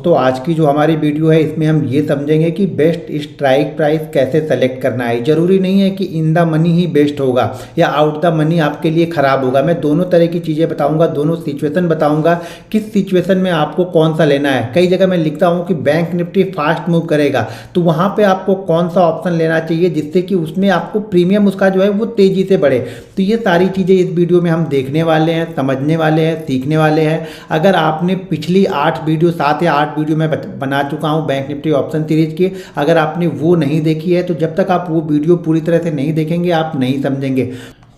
दोस्तों आज की जो हमारी वीडियो है इसमें हम ये समझेंगे कि बेस्ट स्ट्राइक प्राइस कैसे सेलेक्ट करना है। जरूरी नहीं है कि in the money he best होगा या आउट द मनी आपके लिए ख़राब होगा। मैं दोनों तरह की चीज़ें बताऊंगा, दोनों सिचुएशन बताऊंगा, किस सिचुएशन में आपको कौन सा लेना है। कई जगह मैं लिखता हूँ कि बैंक निफ्टी फास्ट मूव करेगा, तो वहाँ पर आपको कौन सा ऑप्शन लेना चाहिए जिससे कि उसमें आपको प्रीमियम उसका जो है वो तेज़ी से बढ़े। तो ये सारी चीज़ें इस वीडियो में हम देखने वाले हैं, समझने वाले हैं, सीखने वाले हैं। अगर आपने पिछली 7 या 8 वीडियो मैं बना चुका हूं बैंक निफ्टी ऑप्शन सीरीज की, अगर आपने वो नहीं देखी है तो जब तक आप वो वीडियो पूरी तरह से नहीं देखेंगे आप नहीं समझेंगे।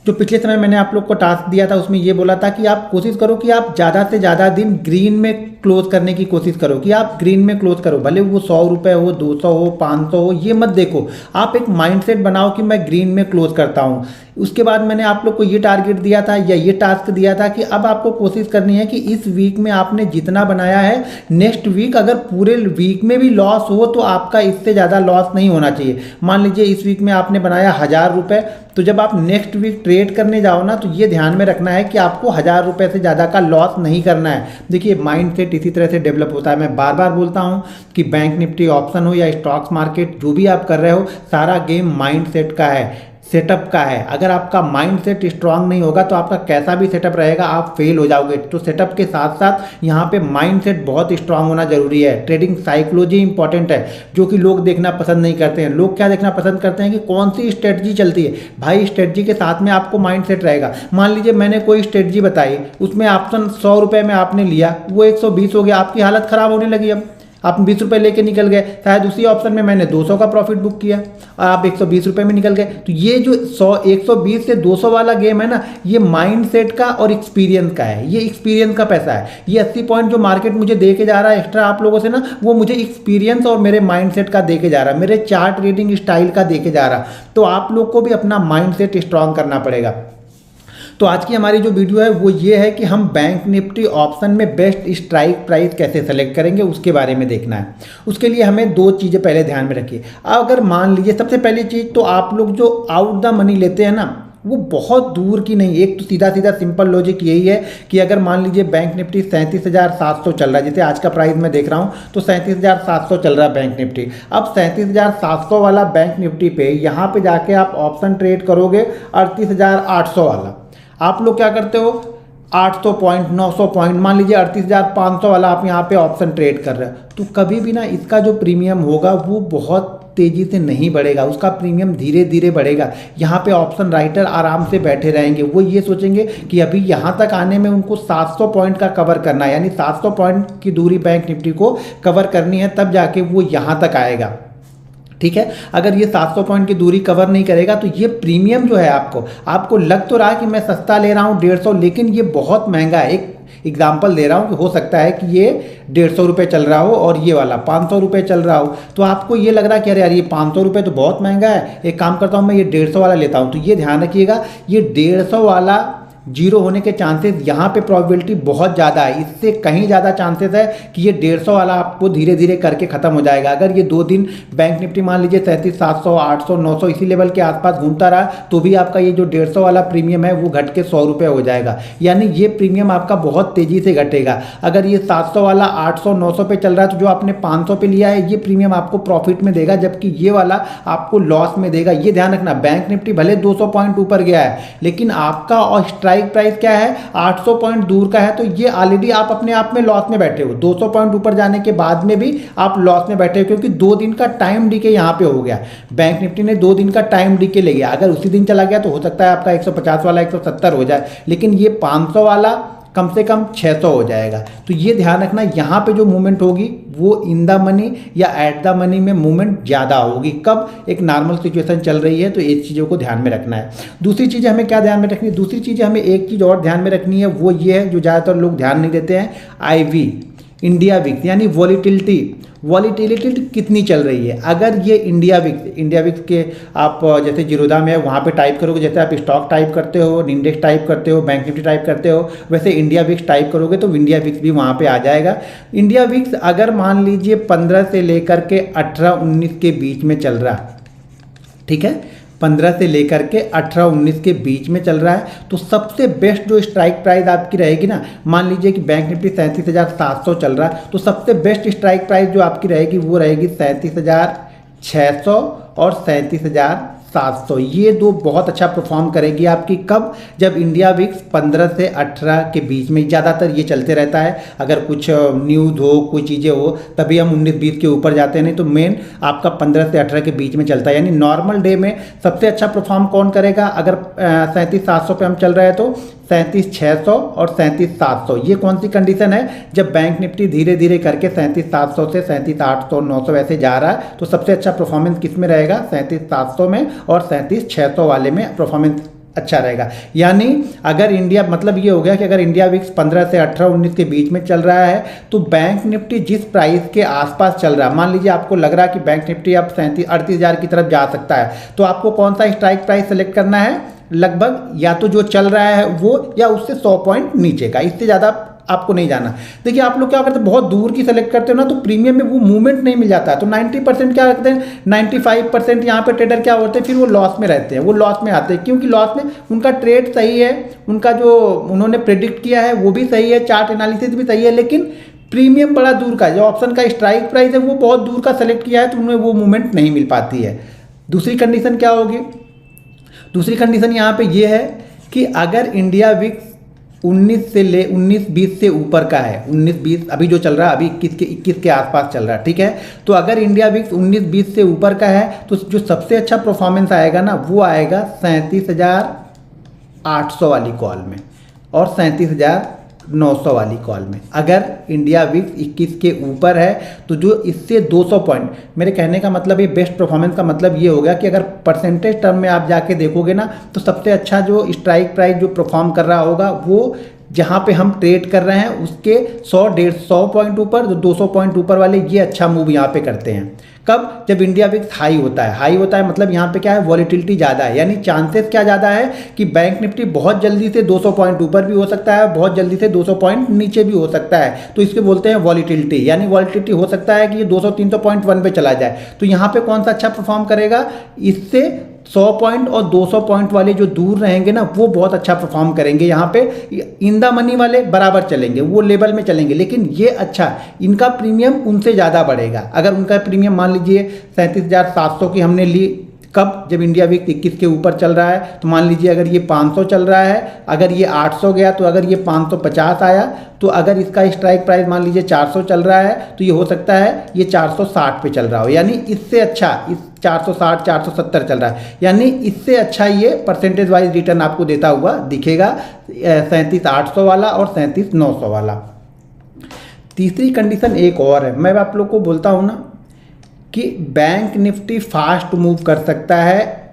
जो पिछले समय मैंने आप लोग को टास्क दिया था उसमें ये बोला था कि आप कोशिश करो कि आप ज़्यादा से ज़्यादा दिन ग्रीन में क्लोज करने की कोशिश करो, कि आप ग्रीन में क्लोज करो, भले वो 100 रुपये हो, 200 हो, 500 हो, ये मत देखो। आप एक माइंडसेट बनाओ कि मैं ग्रीन में क्लोज करता हूँ। उसके बाद मैंने आप लोग को ये टारगेट दिया था या ये टास्क दिया था कि अब आपको कोशिश करनी है कि इस वीक में आपने जितना बनाया है, नेक्स्ट वीक अगर पूरे वीक में भी लॉस हो तो आपका इससे ज़्यादा लॉस नहीं होना चाहिए। मान लीजिए इस वीक में आपने बनाया 1000 रुपये, तो जब आप नेक्स्ट वीक ट्रेड करने जाओ ना, तो ये ध्यान में रखना है कि आपको 1000 रुपये से ज़्यादा का लॉस नहीं करना है। देखिए माइंड सेट इसी तरह से डेवलप होता है। मैं बार बार बोलता हूँ कि बैंक निफ्टी ऑप्शन हो या स्टॉक्स मार्केट, जो भी आप कर रहे हो, सारा गेम माइंड सेट का है, सेटअप का है। अगर आपका माइंड सेट स्ट्रांग नहीं होगा तो आपका कैसा भी सेटअप रहेगा आप फेल हो जाओगे। तो सेटअप के साथ साथ यहाँ पे माइंड सेट बहुत स्ट्रांग होना जरूरी है। ट्रेडिंग साइकोलॉजी इंपॉर्टेंट है, जो कि लोग देखना पसंद नहीं करते हैं। लोग क्या देखना पसंद करते हैं कि कौन सी स्ट्रेटजी चलती है। भाई स्ट्रेटजी के साथ में आपको माइंड सेट रहेगा। मान लीजिए मैंने कोई स्ट्रेटजी बताई, उसमें ऑप्शन 100 रुपये में आपने लिया, वो 120 हो गया, आपकी हालत ख़राब होने लगी। अब आप 20 रुपये लेके निकल गए, शायद उसी ऑप्शन में मैंने 200 का प्रॉफिट बुक किया और आप 120 रुपये में निकल गए। तो ये जो 120 से 200 वाला गेम है ना, ये माइंड सेट का और एक्सपीरियंस का है। ये एक्सपीरियंस का पैसा है। ये 80 पॉइंट जो मार्केट मुझे दे के जा रहा है एक्स्ट्रा आप लोगों से ना, वो मुझे एक्सपीरियंस और मेरे माइंड सेट का दे के जा रहा है, मेरे चार्ट रीडिंग स्टाइल का दे के जा रहा। तो आप लोग को भी अपना माइंड सेट स्ट्रांग करना पड़ेगा। तो आज की हमारी जो वीडियो है वो ये है कि हम बैंक निफ्टी ऑप्शन में बेस्ट स्ट्राइक प्राइस कैसे सेलेक्ट करेंगे, उसके बारे में देखना है। उसके लिए हमें 2 चीज़ें पहले ध्यान में रखिए। अगर मान लीजिए सबसे पहली चीज़ तो आप लोग जो आउट द मनी लेते हैं ना, वो बहुत दूर की नहीं। एक तो सीधा सिंपल लॉजिक यही है कि अगर मान लीजिए बैंक निफ्टी 37,700 चल रहा है, जैसे आज का प्राइस मैं देख रहा हूँ तो 37,700 चल रहा है बैंक निफ्टी। अब 37,700 वाला बैंक निफ्टी पे यहाँ पे जाके आप ऑप्शन ट्रेड करोगे 38,800 वाला। आप लोग क्या करते हो, 800 पॉइंट, 900 पॉइंट, मान लीजिए 38,500 वाला आप यहाँ पे ऑप्शन ट्रेड कर रहे हो, तो कभी भी ना इसका जो प्रीमियम होगा वो बहुत तेज़ी से नहीं बढ़ेगा। उसका प्रीमियम धीरे धीरे बढ़ेगा। यहाँ पे ऑप्शन राइटर आराम से बैठे रहेंगे। वो ये सोचेंगे कि अभी यहाँ तक आने में उनको 700 पॉइंट का कवर करना है, यानी 700 पॉइंट की दूरी बैंक निफ्टी को कवर करनी है, तब जाके वो यहाँ तक आएगा। ठीक है, अगर ये 700 पॉइंट की दूरी कवर नहीं करेगा तो ये प्रीमियम जो है आपको लग तो रहा है कि मैं सस्ता ले रहा हूँ 150, लेकिन ये बहुत महंगा है। एक एग्जाम्पल दे रहा हूँ कि हो सकता है कि ये 150 रुपये चल रहा हो और ये वाला 500 रुपये चल रहा हो, तो आपको ये लग रहा है कि अरे यार ये 500 रुपये तो बहुत महंगा है, एक काम करता हूँ मैं ये 150 वाला लेता हूँ। तो ये ध्यान रखिएगा, ये 150 वाला जीरो होने के चांसेस, यहाँ पे प्रोबेबिलिटी बहुत ज़्यादा है। इससे कहीं ज़्यादा चांसेस है कि ये 150 वाला आपको धीरे धीरे करके ख़त्म हो जाएगा। अगर ये 2 दिन बैंक निफ्टी मान लीजिए 37,700, 800, 900 इसी लेवल के आसपास घूमता रहा, तो भी आपका ये जो 150 वाला प्रीमियम है वो घट के 100 रुपये हो जाएगा। यानी ये प्रीमियम आपका बहुत तेज़ी से घटेगा। अगर ये 700 वाला 800, 900 पे चल रहा है तो जो आपने 500 पे लिया है ये प्रीमियम आपको प्रॉफिट में देगा, जबकि ये वाला आपको लॉस में देगा। ये ध्यान रखना, बैंक निफ्टी भले 200 पॉइंट ऊपर गया है, लेकिन आपका और स्ट्राइक प्राइस क्या है, 800 पॉइंट दूर का है, तो ये ऑलरेडी आप अपने आप में लॉस में बैठे हो। 200 पॉइंट ऊपर जाने के बाद में भी आप लॉस में बैठे हो, क्योंकि 2 दिन का टाइम डीके यहाँ पे हो गया। बैंक निफ्टी ने 2 दिन का टाइम डीके ले गया। अगर उसी दिन चला गया तो हो सकता है आपका 150 वाला 170 हो जाए, लेकिन ये 500 वाला कम से कम 600 हो जाएगा। तो ये ध्यान रखना, यहाँ पे जो मूवमेंट होगी वो इन द मनी या एट द मनी में मूवमेंट ज़्यादा होगी। कब, एक नॉर्मल सिचुएशन चल रही है, तो इस चीज़ों को ध्यान में रखना है। दूसरी चीज़ हमें क्या ध्यान में रखनी है, दूसरी चीज़ हमें एक चीज़ और ध्यान में रखनी है, वो ये है जो ज़्यादातर लोग ध्यान नहीं देते हैं, IV इंडिया विक्स, यानी वॉलीटिलिटी कितनी चल रही है। अगर ये इंडिया विक्स के आप जैसे जीरोधा में है वहाँ पे टाइप करोगे, जैसे आप स्टॉक टाइप करते हो, इंडेक्स टाइप करते हो, बैंक निफ्टी टाइप करते हो, वैसे इंडिया विक्स टाइप करोगे तो इंडिया विक्स भी वहाँ पे आ जाएगा। इंडिया विक्स अगर मान लीजिए 15 से लेकर के 18-19 के बीच में चल रहा, ठीक है, 15 से लेकर के 18-19 के बीच में चल रहा है। तो सबसे बेस्ट जो स्ट्राइक प्राइस आपकी रहेगी ना, मान लीजिए कि बैंक निफ्टी 37,700 चल रहा है, तो सबसे बेस्ट स्ट्राइक प्राइस जो आपकी रहेगी वो रहेगी 37,600 और 37,700। ये दो बहुत अच्छा परफॉर्म करेगी आपकी। कब? जब इंडिया विक्स 15 से 18 के बीच में, ज़्यादातर ये चलते रहता है। अगर कुछ न्यूज़ हो, कोई चीज़ें हो, तभी हम 19-20 के ऊपर जाते हैं, नहीं तो मेन आपका 15 से 18 के बीच में चलता है। यानी नॉर्मल डे में सबसे अच्छा परफॉर्म कौन करेगा? अगर 37,700 पे हम चल रहे हैं तो 37,600 और 37,700। ये कौन सी कंडीशन है? जब बैंक निफ्टी धीरे धीरे करके 37,700 से 37,800, 900 ऐसे जा रहा है, तो सबसे अच्छा परफॉर्मेंस किस में रहेगा? 37,700 में और 37,600 वाले में परफॉर्मेंस अच्छा रहेगा। यानी अगर इंडिया, मतलब ये हो गया कि अगर इंडिया विक्स 15 से 18-19 के बीच में चल रहा है, तो बैंक निफ्टी जिस प्राइस के आसपास चल रहा है, मान लीजिए आपको लग रहा है कि बैंक निफ्टी अब 38,000 की तरफ जा सकता है, तो आपको कौन सा स्ट्राइक प्राइस सेलेक्ट करना है? लगभग या तो जो चल रहा है वो, या उससे 100 पॉइंट नीचे का, इससे ज़्यादा आपको नहीं जाना। देखिए आप लोग क्या करते हैं, बहुत दूर की सेलेक्ट करते हो ना, तो प्रीमियम में वो मूवमेंट नहीं मिल जाता है। तो 90% क्या रखते हैं, 95% यहाँ पे ट्रेडर क्या होते हैं, फिर वो लॉस में रहते हैं, वो लॉस में आते हैं। क्योंकि लॉस में उनका ट्रेड सही है, उनका जो उन्होंने प्रेडिक्ट किया है वो भी सही है, चार्ट एनालिसिस भी सही है, लेकिन प्रीमियम बड़ा दूर का, जो ऑप्शन का स्ट्राइक प्राइस है वो बहुत दूर का सेलेक्ट किया है, तो उन्हें वो मूवमेंट नहीं मिल पाती है। दूसरी कंडीशन क्या होगी? दूसरी कंडीशन यहाँ पे ये है कि अगर इंडिया विक्स 19-20 से ऊपर का है, 19-20 अभी जो चल रहा है, अभी 21 के आसपास चल रहा है, ठीक है। तो अगर इंडिया विक्स 19-20 से ऊपर का है, तो जो सबसे अच्छा परफॉर्मेंस आएगा ना, वो आएगा 37,800 वाली कॉल में और 37,900 वाली कॉल में। अगर इंडिया विक्स 21 के ऊपर है, तो जो इससे 200 पॉइंट, मेरे कहने का मतलब ये बेस्ट परफॉर्मेंस का मतलब ये होगा कि अगर परसेंटेज टर्म में आप जाके देखोगे ना, तो सबसे अच्छा जो स्ट्राइक प्राइस जो परफॉर्म कर रहा होगा, वो जहाँ पे हम ट्रेड कर रहे हैं उसके 100-150 पॉइंट ऊपर, जो 200 पॉइंट ऊपर वाले, ये अच्छा मूव यहाँ पे करते हैं। कब? जब इंडिया विक्स हाई होता है। हाई होता है मतलब यहाँ पे क्या है, वॉलेटिलिटी ज़्यादा है, यानी चांसेस क्या ज़्यादा है कि बैंक निफ्टी बहुत जल्दी से 200 पॉइंट ऊपर भी हो सकता है, बहुत जल्दी से 200 पॉइंट नीचे भी हो सकता है। तो इसके बोलते हैं वॉलेटिलिटी। यानी वॉलेटिलिटी हो सकता है कि ये 200-300 पॉइंट वन पे चला जाए। तो यहाँ पे कौन सा अच्छा परफॉर्म करेगा? इससे 100 पॉइंट और 200 पॉइंट वाले जो दूर रहेंगे ना, वो बहुत अच्छा परफॉर्म करेंगे। यहाँ पे इन द मनी वाले बराबर चलेंगे, वो लेवल में चलेंगे, लेकिन ये अच्छा, इनका प्रीमियम उनसे ज़्यादा बढ़ेगा। अगर उनका प्रीमियम मान लीजिए 37,700 की हमने ली, कब? जब इंडिया विक्स 21 के ऊपर चल रहा है, तो मान लीजिए अगर ये 500 चल रहा है, अगर ये 800 गया, तो अगर ये 550 आया, तो अगर इसका स्ट्राइक प्राइस मान लीजिए 400 चल रहा है, तो ये हो सकता है ये 460 पे चल रहा हो। यानी इससे अच्छा, इस 460, 470 चल रहा है, यानी इससे अच्छा ये परसेंटेज वाइज रिटर्न आपको देता हुआ दिखेगा, 37,800 वाला और 37,900 वाला। तीसरी कंडीशन एक और है, मैं आप लोग को बोलता हूँ ना कि बैंक निफ्टी फास्ट मूव कर सकता है,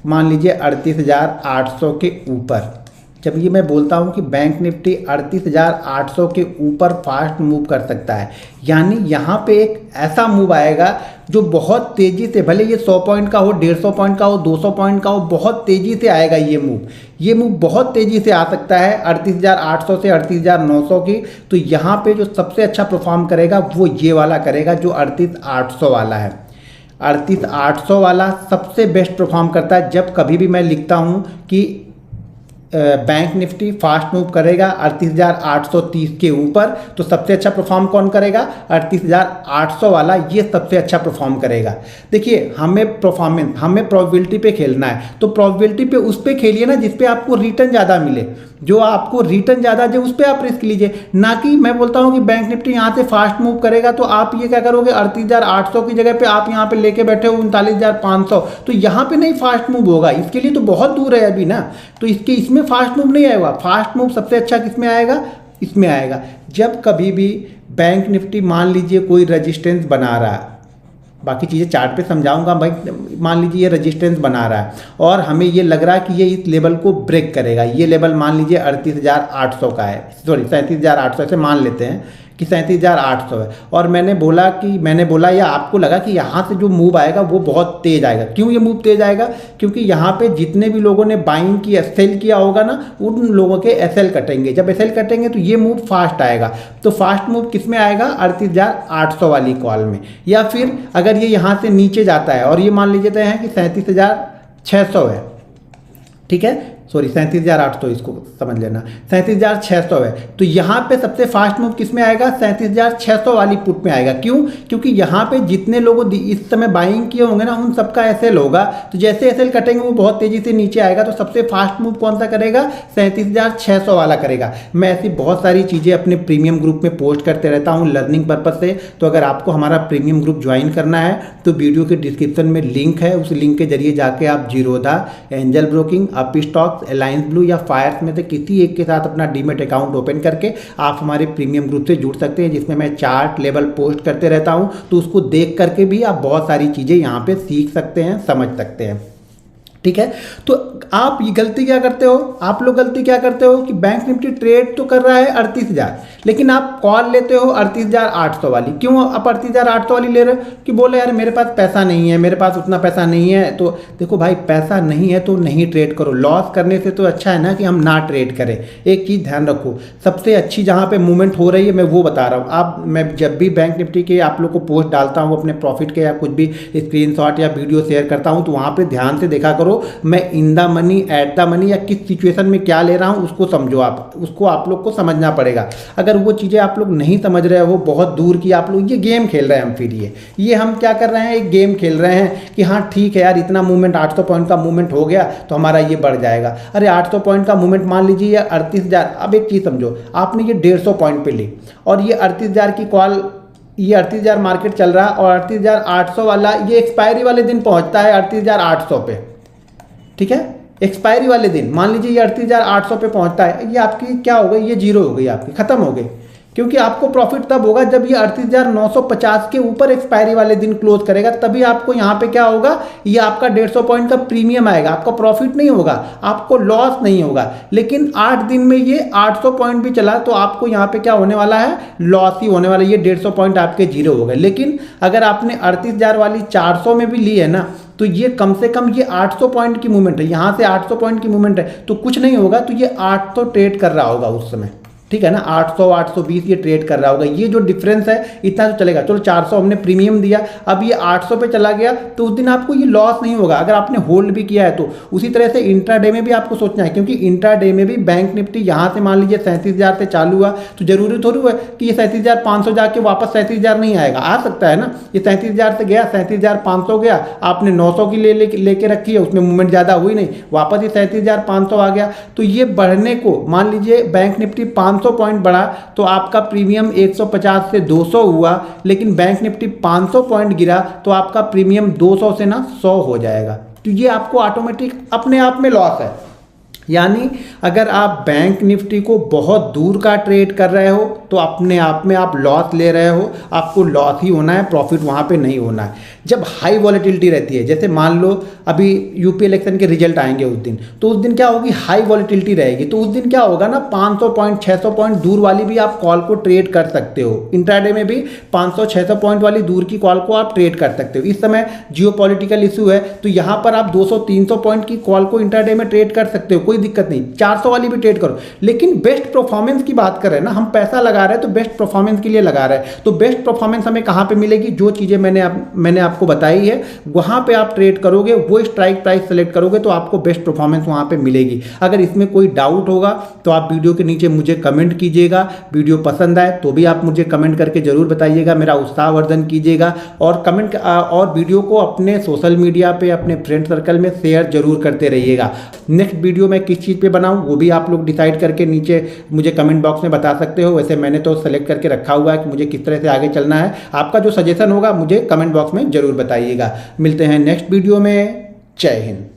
मान लीजिए 38,800 के ऊपर। जब ये मैं बोलता हूँ कि बैंक निफ्टी 38,800 के ऊपर फास्ट मूव कर सकता है, यानी यहाँ पे एक ऐसा मूव आएगा जो बहुत तेज़ी से, भले ये 100 पॉइंट का हो, 150 पॉइंट का हो, 200 पॉइंट का हो, बहुत तेज़ी से आएगा ये मूव। ये मूव बहुत तेज़ी से आ सकता है 38,800 से 38,900 की। तो यहाँ पे जो सबसे अच्छा परफॉर्म करेगा वो ये वाला करेगा, जो 38,800 वाला है। 38,800 वाला सबसे बेस्ट परफॉर्म करता है। जब कभी भी मैं लिखता हूँ कि बैंक निफ्टी फास्ट मूव करेगा 38,830 के ऊपर, तो सबसे अच्छा परफॉर्म कौन करेगा? 38,800 वाला, ये सबसे अच्छा परफॉर्म करेगा। देखिए हमें प्रोबेबिलिटी पे खेलना है, तो प्रोबेबिलिटी पे उस पे खेलिए ना जिस पे आपको रिटर्न ज़्यादा मिले, जो आपको रिटर्न ज़्यादा दे, उस पर आप रिस्क लीजिए। ना कि मैं बोलता हूँ कि बैंक निफ्टी यहाँ से फास्ट मूव करेगा, तो आप ये क्या करोगे, 38,800 की जगह पे आप यहाँ पे लेके बैठे हो 39,500, तो यहाँ पे नहीं फास्ट मूव होगा, इसके लिए तो बहुत दूर है अभी ना, तो इसमें फास्ट मूव नहीं आएगा। फास्ट मूव सबसे अच्छा किसमें आएगा? इसमें आएगा जब कभी भी बैंक निफ्टी मान लीजिए कोई रेजिस्टेंस बना रहा है, बाकी चीज़ें चार्ट पे समझाऊंगा भाई, मान लीजिए ये रेजिस्टेंस बना रहा है और हमें ये लग रहा है कि ये इस लेवल को ब्रेक करेगा। ये लेवल मान लीजिए 38,800 का है, सॉरी 37,800 से मान लेते हैं कि 37,800 है, और मैंने बोला या आपको लगा कि यहाँ से जो मूव आएगा वो बहुत तेज़ आएगा। क्यों ये मूव तेज़ आएगा? क्योंकि यहाँ पे जितने भी लोगों ने बाइंग किया, सेल किया होगा ना, उन लोगों के एसएल कटेंगे। जब एसएल कटेंगे तो ये मूव फास्ट आएगा। तो फास्ट मूव किस में आएगा? 38,800 वाली कॉल में। या फिर अगर ये यहाँ से नीचे जाता है और ये मान लीजिए हैं कि 600 है, ठीक है, सॉरी 37,800, इसको समझ लेना, 37,600 है। तो यहाँ पे सबसे फास्ट मूव किस में आएगा, 37,600 वाली पुट में आएगा। क्यों? क्योंकि यहाँ पे जितने लोगों इस समय बाइंग किए होंगे ना, उन सबका एसएल होगा। तो जैसे एसएल कटेंगे वो बहुत तेजी से नीचे आएगा। तो सबसे फास्ट मूव कौन सा करेगा, 37,600 वाला करेगा। मैं ऐसी बहुत सारी चीज़ें अपने प्रीमियम ग्रुप में पोस्ट करते रहता हूँ लर्निंग पर्पज से। तो अगर आपको हमारा प्रीमियम ग्रुप ज्वाइन करना है तो वीडियो के डिस्क्रिप्शन में लिंक है, उस लिंक के जरिए जाके आप Zerodha, angel broking, up stocks, alliance blue या फायर्स में से किसी एक के साथ अपना डीमेट अकाउंट ओपन करके आप हमारे प्रीमियम ग्रुप से जुड़ सकते हैं, जिसमें मैं चार्ट लेवल पोस्ट करते रहता हूं। तो उसको देख करके भी आप बहुत सारी चीज़ें यहां पे सीख सकते हैं, समझ सकते हैं, ठीक है। तो आप ये गलती क्या करते हो, आप लोग गलती क्या करते हो कि बैंक निफ्टी ट्रेड तो कर रहा है 38,000, लेकिन आप कॉल लेते हो 38,800 वाली। क्यों आप 38,800 वाली ले रहे हो? कि बोले यार मेरे पास पैसा नहीं है, मेरे पास उतना पैसा नहीं है। तो देखो भाई, पैसा नहीं है तो नहीं ट्रेड करो। लॉस करने से तो अच्छा है ना कि हम ना ट्रेड करें। एक चीज़ ध्यान रखो, सबसे अच्छी जहाँ पे मूवमेंट हो रही है मैं वो बता रहा हूँ। मैं जब भी बैंक निफ्टी के आप लोग को पोस्ट डालता हूँ अपने प्रॉफिट के या कुछ भी स्क्रीनशॉट या वीडियो शेयर करता हूँ, तो वहाँ पर ध्यान से देखा करो मैं in the money, at the money या किस सिचुएशन में क्या ले रहा हूं, उसको समझो। उसको आप लोग को समझना पड़ेगा। अगर वो चीज़ें आप लोग नहीं समझ रहे हो, बहुत दूर की आप लोग, ये गेम खेल रहे हैं हम। फिर ये हम क्या कर रहे हैं, एक गेम खेल रहे हैं कि हाँ ठीक है यार, इतना मूवमेंट 800 पॉइंट का मूवमेंट हो गया तो हमारा ये बढ़ जाएगा। अरे 800 पॉइंट का मूवमेंट मान लीजिए या 38,000। अब एक चीज़ समझो, आपने ये 150 पॉइंट पे ली और ये 38,000 की कॉल, ये 38,000 मार्केट चल रहा है और 38,800 वाला ये एक्सपायरी वाले दिन पहुंचता है 38,800 पे, ठीक है। एक्सपायरी वाले दिन मान लीजिए ये 38,800 पे पहुंचता है, ये आपकी क्या हो गई, ये जीरो हो गई, आपकी खत्म हो गई। क्योंकि आपको प्रॉफिट तब होगा जब ये 38,950 के ऊपर एक्सपायरी वाले दिन क्लोज करेगा, तभी आपको यहाँ पे क्या होगा, ये आपका 150 पॉइंट का प्रीमियम आएगा। आपका प्रॉफिट नहीं होगा, आपको लॉस नहीं होगा। लेकिन 8 दिन में ये 800 पॉइंट भी चला तो आपको यहाँ पे क्या होने वाला है, लॉस ही होने वाला है। ये 150 पॉइंट आपके जीरो हो गए। लेकिन अगर आपने 38,000 वाली 400 में भी ली है ना, तो ये कम से कम ये 800 पॉइंट की मूवमेंट है, यहाँ से 800 पॉइंट की मूवमेंट है, तो कुछ नहीं होगा। तो ये 800 ट्रेड कर रहा होगा उस समय, ठीक है ना, 800 820 ये ट्रेड कर रहा होगा। ये जो डिफरेंस है इतना तो चलेगा। चलो 400 हमने प्रीमियम दिया, अब ये 800 पे चला गया तो उस दिन आपको ये लॉस नहीं होगा अगर आपने होल्ड भी किया है तो। उसी तरह से इंट्राडे में भी आपको सोचना है, क्योंकि इंट्राडे में भी बैंक निफ्टी यहाँ से मान लीजिए 37,000 से चालू हुआ तो जरूरी थोड़ी है कि ये 37,500 जाके वापस 37,000 नहीं आएगा। आ सकता है ना, ये 37,000 से गया, 37,500 गया, आपने 900 की लेके रखी है, उसमें मूवमेंट ज़्यादा हुई नहीं, वापस ये 37,500 आ गया। तो ये बढ़ने को मान लीजिए बैंक निफ्टी 500 पॉइंट बढ़ा तो आपका प्रीमियम 150 से 200 हुआ, लेकिन बैंक निफ्टी 500 पॉइंट गिरा तो आपका प्रीमियम 200 से ना 100 हो जाएगा। तो ये आपको ऑटोमेटिक अपने आप में लॉस है। यानी अगर आप बैंक निफ्टी को बहुत दूर का ट्रेड कर रहे हो तो अपने आप में आप लॉस ले रहे हो, आपको लॉस ही होना है, प्रॉफिट वहाँ पे नहीं होना है। जब हाई वॉलेटिलिटी रहती है, जैसे मान लो अभी यूपी इलेक्शन के रिजल्ट आएंगे उस दिन, तो उस दिन क्या होगी, हाई वॉलेटिलिटी रहेगी। तो उस दिन क्या होगा ना, 500 पॉइंट 600 पॉइंट दूर वाली भी आप कॉल को ट्रेड कर सकते हो। इंट्राडे में भी 500-600 पॉइंट वाली दूर की कॉल को आप ट्रेड कर सकते हो। इस समय जियोपॉलिटिकल इशू है तो यहाँ पर आप 200-300 पॉइंट की कॉल को इंट्राडे में ट्रेड कर सकते हो, कोई दिक्कत नहीं। 400 वाली भी ट्रेड करो, लेकिन बेस्ट परफॉर्मेंस की बात कर रहे हैं ना, हम पैसा लगा रहे हैं तो बेस्ट परफॉर्मेंस के लिए लगा रहे हैं। तो बेस्ट परफॉर्मेंस हमें कहाँ पे मिलेगी, जो चीज़ें मैंने आपको बताई है वहाँ पे आप ट्रेड करोगे, वो स्ट्राइक प्राइस सेलेक्ट करोगे तो आपको बेस्ट परफॉर्मेंस वहाँ पे मिलेगी। अगर इसमें कोई डाउट होगा तो आप वीडियो के नीचे मुझे कमेंट कीजिएगा। वीडियो पसंद आए तो भी आप मुझे कमेंट करके जरूर बताइएगा, मेरा उत्साहवर्धन कीजिएगा। और वीडियो को अपने सोशल मीडिया पे, अपने फ्रेंड सर्कल में शेयर जरूर करते रहिएगा। नेक्स्ट वीडियो मैं किस चीज़ पे बनाऊं वो भी आप लोग डिसाइड करके नीचे मुझे कमेंट बॉक्स में बता सकते हो। वैसे मैंने तो सेलेक्ट करके रखा हुआ है कि मुझे किस तरह से आगे चलना है। आपका जो सजेशन होगा मुझे कमेंट बॉक्स में जरूर बताइएगा। मिलते हैं नेक्स्ट वीडियो में। जय हिंद।